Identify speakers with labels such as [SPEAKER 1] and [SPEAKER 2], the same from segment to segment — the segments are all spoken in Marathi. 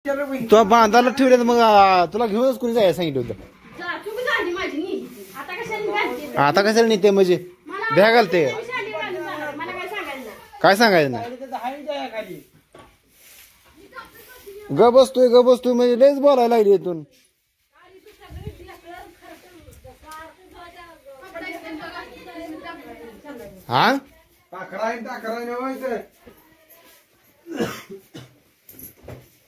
[SPEAKER 1] तुला बांधायला ठेवले तर मग तुला घेऊनच कोणी जायला सांगितलं होतं. आता कशाला नेते म्हणजे भ्या घालते काय सांगायचं नाही. ग बसतोय म्हणजे लयच बोलायला लागली इथून. हा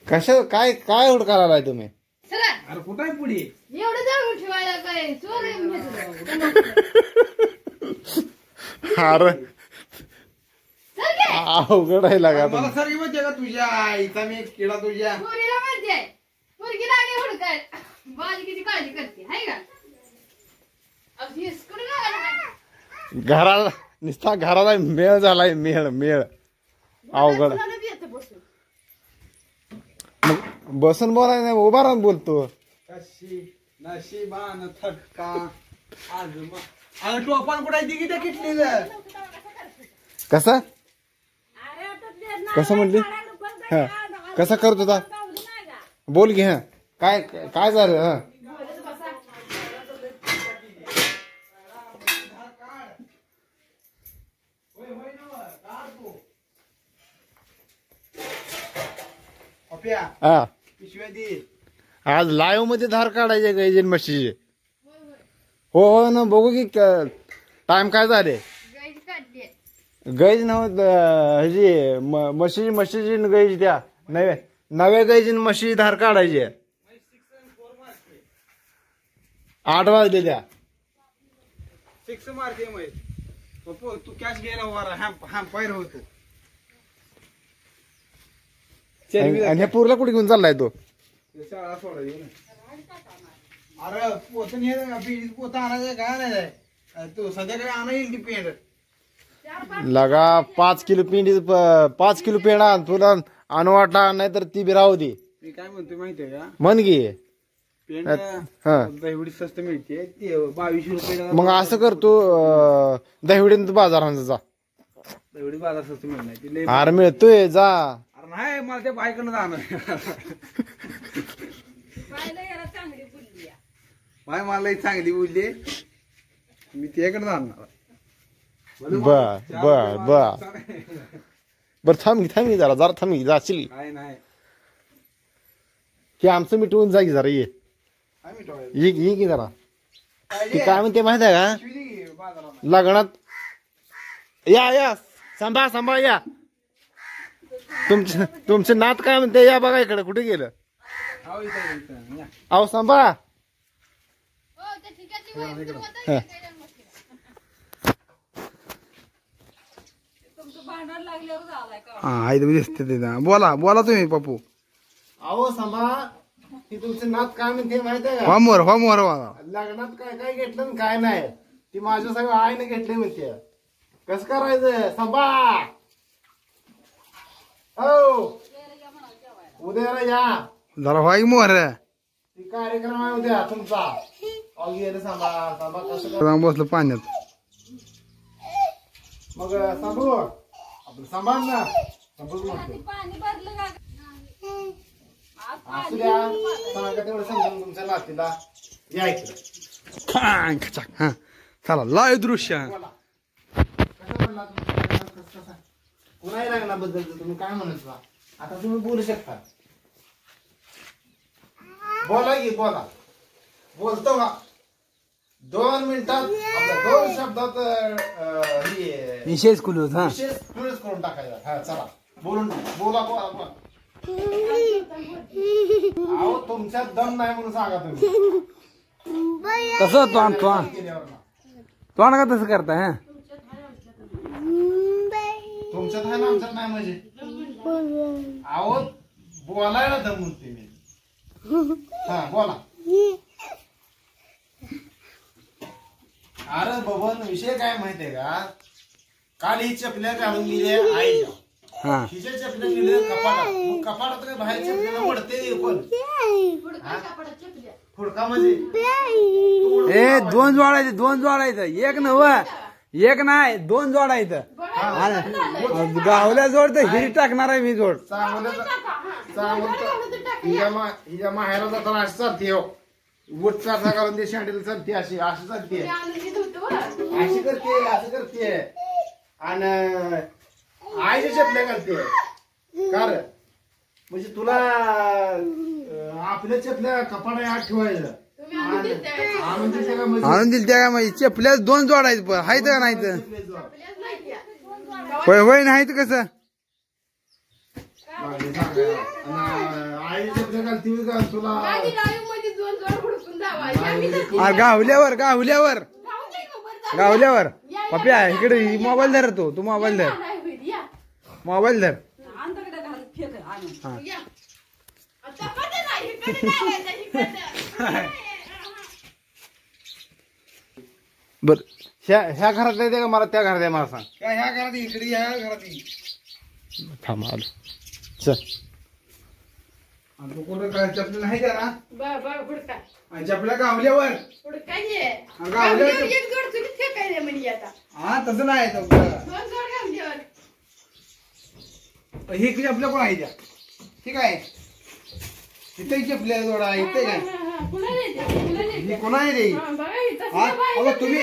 [SPEAKER 1] कशा काय काय हुडकायला तुम्ही.
[SPEAKER 2] अरे कुठं आहे पुढे
[SPEAKER 3] एवढं जाऊन ठेवायला काय चोर
[SPEAKER 1] अरे अवघड आहे लागा.
[SPEAKER 2] मला सारखी माहिती का तुझ्या आईचा मी किडा तुझ्या
[SPEAKER 3] पोरीला माहिती आहे पोरगी लागली हुडकाय बाजी किती काळजी करते हाय का.
[SPEAKER 1] घराला नुसता घराला मेळ झालाय मेळ अवघड. मग बसून बोलाय नाही उभा राहून बोलतो.
[SPEAKER 2] कशी नशिबान थटका आज टोपण कुठे दिगी त्या किटलीचं
[SPEAKER 1] कसं कसं म्हणली हा कसा करत होता बोल घे. काय काय झालं. हा हा आज लाईव्ह मध्ये धार काढायचे गाईजन म्हशीचे. हो हो ना बघू की टाइम काय झाले. गाईज नव्हत ह्याची म्हशीची गाईज त्या नव्या गाईची म्हशी धार काढायची. 8 वाजले त्या
[SPEAKER 2] 6 मारते मग तू कॅश घ्यायला वर हा पैर होतो.
[SPEAKER 1] आणि ह्या पूरला कुठे घेऊन चाललाय तो.
[SPEAKER 2] शाळा सोडायची ना. अरे पोत पोत आणायचं काय नाही तू संध्याकाळी आणा येईल ती पेंड
[SPEAKER 1] लगा 5 किलो पिंडी 5 किलो पेंडा तुला अनवाटा नाही तर ती बी राहू दे.
[SPEAKER 2] मी काय म्हणतोय माहितीये का
[SPEAKER 1] म्हण गे
[SPEAKER 2] पेंड
[SPEAKER 1] हा
[SPEAKER 2] एवढी स्वस्त मिळते ती 2200 रुपये.
[SPEAKER 1] मग असं करतो दहिवडीन बाजारांचा जा
[SPEAKER 2] एवढी बाजार स्वस्त मिळणार ती लय.
[SPEAKER 1] हार मिळतोय जा.
[SPEAKER 2] अरे नाही मला त्या बायकडनं जाणं बाय मला चांगली बोलली मी त्याकडे जाणार.
[SPEAKER 1] बर थांबी जरा थांबी जाशील
[SPEAKER 2] काय नाही
[SPEAKER 1] की आमचं मिटवून जा की जरा ये की जरा. ती काय म्हणते माहित आहे का लग्नात या सांभाळ या. तुमचे नात काय म्हणते या बघा इकडे कुठे गेलं. अहो सांभाळा.
[SPEAKER 2] हा दिसते बोला तुम्ही पप्पू.
[SPEAKER 1] अहो सांभाळा की तुमचे नात काय म्हणते माहित आहे का.
[SPEAKER 2] होमवर
[SPEAKER 1] लग्नात काय काय घेतलं आणि काय नाही ती माझ्या सगळं आईने घेतले म्हणते. कसं करायचं सांभाळा. हो उद्याला या
[SPEAKER 2] जरा व्हाय मोर
[SPEAKER 1] ती कार्यक्रम आहे उद्या तुमचा. सांभाळ कसं
[SPEAKER 2] बसलो पाण्यात
[SPEAKER 1] मग सांभाळू आपण सांभाळ ना सांभाळू असू द्या सांगा तेवढं समजून तुमच्या नातीला या इकडे.
[SPEAKER 2] हा चला लाईव्ह दृश्य.
[SPEAKER 1] कुणाही लग्नाबद्दल तुम्ही काय म्हणत बा आता तुम्ही बोलू शकता. बोला की बोलतो का 2 मिनिटात आपल्या 2 शब्दात
[SPEAKER 2] विशेष कुलूस हा
[SPEAKER 1] विशेष करून टाकायचा. हा चला बोला अहो तुमच्यात दम नाही म्हणून सांगा तुम्ही.
[SPEAKER 2] कसं तो का तसं करताय. हा
[SPEAKER 1] तुमच्यात आहे ना आमच्यात नाही म्हणजे अहो बोलायला दम म्हणते मी. हा बोला. अरे बबन विषय काय माहितीये का काल ही चपल्या घालून गेल्या आईच्या हिच्या चपल्या गेल्या कपाटात. कपाटात काय बाहेर चपल्याला पडते पण फुडका म्हणजे
[SPEAKER 2] 2 जोडायचं 1 नव 1 नाही 2 जोडायचं. गावल्या जोड तर हिरी टाकणार आहे मी जोड.
[SPEAKER 1] चांगलं हिच्या माहेरा जाताना अशी चालते हो बुट चालता घालून ते शँडल चालते अशी अशी चालते अशी करते असं करते आणि आईच्या चपल्या घालते कार म्हणजे तुला आपल्या चपल्या कपाडा आत ठेवायचं
[SPEAKER 2] आणून दिल त्या काय चपल्या 2 जोडायचं हायत का नाही तर होय होय नाही तर कसं
[SPEAKER 1] आईच्या चपल्या घालते का तुला
[SPEAKER 2] गावल्यावर गावल्यावर गावल्यावर पप्या इकडे मोबाईल धर तू मोबाईल धर मोबाईल धर
[SPEAKER 1] बर ह्या घरात नाही का मला त्या घरात आहे मला सांग
[SPEAKER 2] ह्या घरात इकडे ह्या घरात
[SPEAKER 1] थांब आलो चल
[SPEAKER 2] तू कुठं काय चपल्या नाही का ना चपल्या गावल्यावर हा तसं नाही ही चपल्या कोण आहे त्या ठीक आहे इथे चपल्या जोडा इथे काय ही कोण आहे रे तुम्ही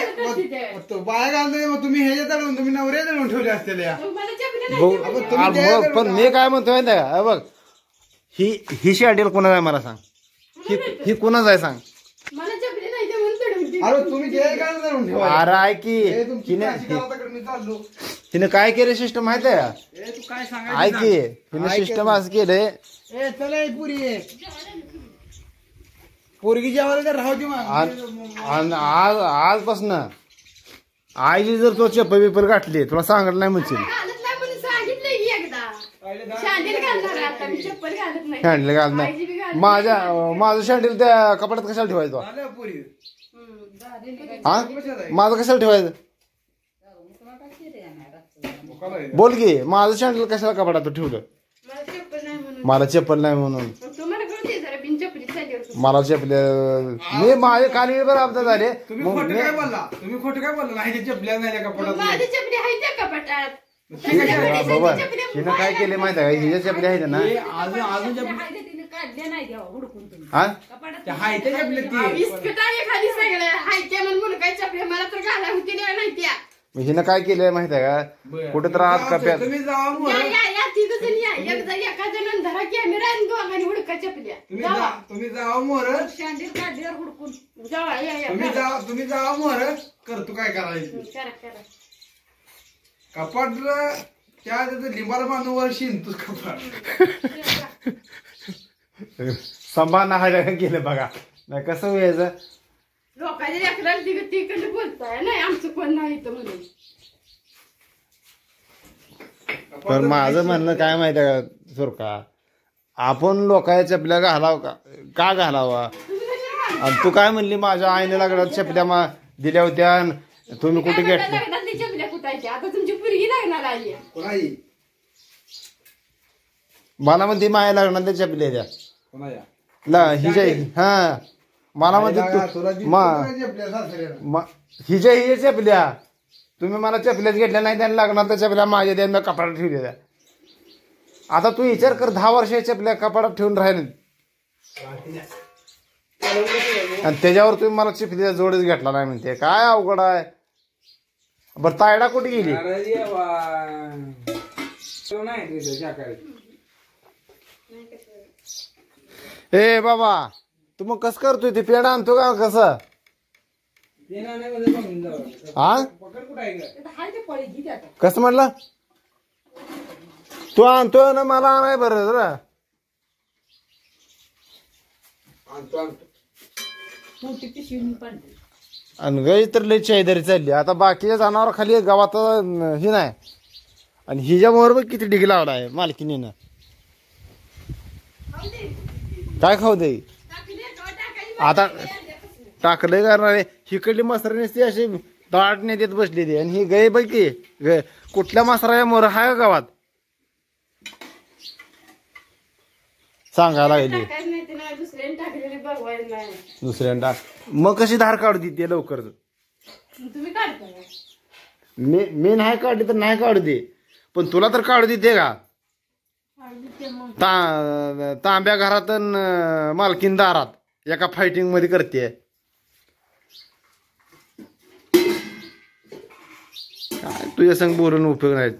[SPEAKER 2] बाया घालतोय मग तुम्ही ह्याच्या दळून तुम्ही नवऱ्या दळून ठेवले असतील
[SPEAKER 1] पण मी काय म्हणतोय माहिती आहे का बघ ही शँडल कोणाच आहे मला सांग ही कोणाच आहे सांग
[SPEAKER 2] अरे तुम्ही दळून ठेवा
[SPEAKER 1] अरे आहे की हिने काय केलं सिस्टम माहित आहे का
[SPEAKER 2] तू काय सांगायचं
[SPEAKER 1] आहे की हिने सिस्टम असं केलंय
[SPEAKER 2] चला पुरी पोरगी जेवायला राहू दे
[SPEAKER 1] आजपासून आईची जर तो चप्पल बिप्पल गाठली तुला सांगितलं नाही म्हणशील शँडल घालत नाही माझं शँडल त्या कपड्यात कशाला ठेवायचं हा माझं कशाला ठेवायचं बोल की माझं शँडल कशाला कपड्यात ठेवलं मला चप्पल नाही म्हणून मला चपल्या मी माझे काली बरोबर झाले
[SPEAKER 2] तुम्ही खोटं काय बोलला नाही चपल्या नाही
[SPEAKER 1] बाबा हिनं काय केले माहिती आहे का हिच्या चपल्या आहेत ना हिनं काय केलंय माहिती आहे का कुठे तर आत कप्यात
[SPEAKER 2] तुम्ही जावा मोर तुम्ही जावा मोर करतो काय करायचं कपाट त्या लिंबाला बांधून वर शिंतूच कपाट
[SPEAKER 1] संभान नाही केलं बघा नाही कसं व्हायचं
[SPEAKER 3] लोकांच्या लेकराला तिकडे बोलताय नाही आमचं कोण नाही तर म्हणून
[SPEAKER 1] पण माझं म्हणणं काय माहिती आहे का सुरका आपण लोकांच्या चपल्या घालाव का घालावा आणि तू काय म्हणली माझ्या आईने लागला चपल्या दिल्या होत्या तुम्ही कुठे घेतल्या
[SPEAKER 3] चपल्या कुठायच्या आता तुमची पुरगी लागणार आली
[SPEAKER 1] मला म्हणते माया लागणार त्या चपल्या द्या हिच्या हा मला म्हणते हिच्या चपल्या तुम्ही मला चपल्याच घेतल्या नाही त्यांना लागणार तर चपल्या माझ्या द्या मी कपाडात ठेवल्या आता तू विचार कर 10 वर्ष चपल्या कपाडात ठेवून राहिले आणि त्याच्यावर तुम्ही मला चपलीचा जोडच घेतला नाही म्हणते काय अवघड आहे बरं तायडा कुठे गेली ए बाबा तू मग कसं करतोय ते पेढा आणतो का कसं हा कसं म्हटलं तू आणतोय ना मला आणाय बरं जरा आणि गाई तर लई चायदरी चालली आता बाकीच्या जनावर खाली गावात हे नाही आणि हिच्या बरोबर किती डिग लावला आहे मालकीनीनं काय खाऊ दे आता टाकलंय करणार हिकडली मसरा नसते अशी दाट नाही देत बसली ती आणि ही गाय बघ की कुठल्या मसरा मोर हाय का गावात सांगायला लागली दुसऱ्यांदा मग कशी धार काढू दे ते लवकर मी नाही काढली तर नाही काढू दे पण तुला तर काढू देते का तांब्या घरात अन मालकीन दारात एका फायटिंग मध्ये करते. काय तुझ्या संग बोलून उपयोग नाही.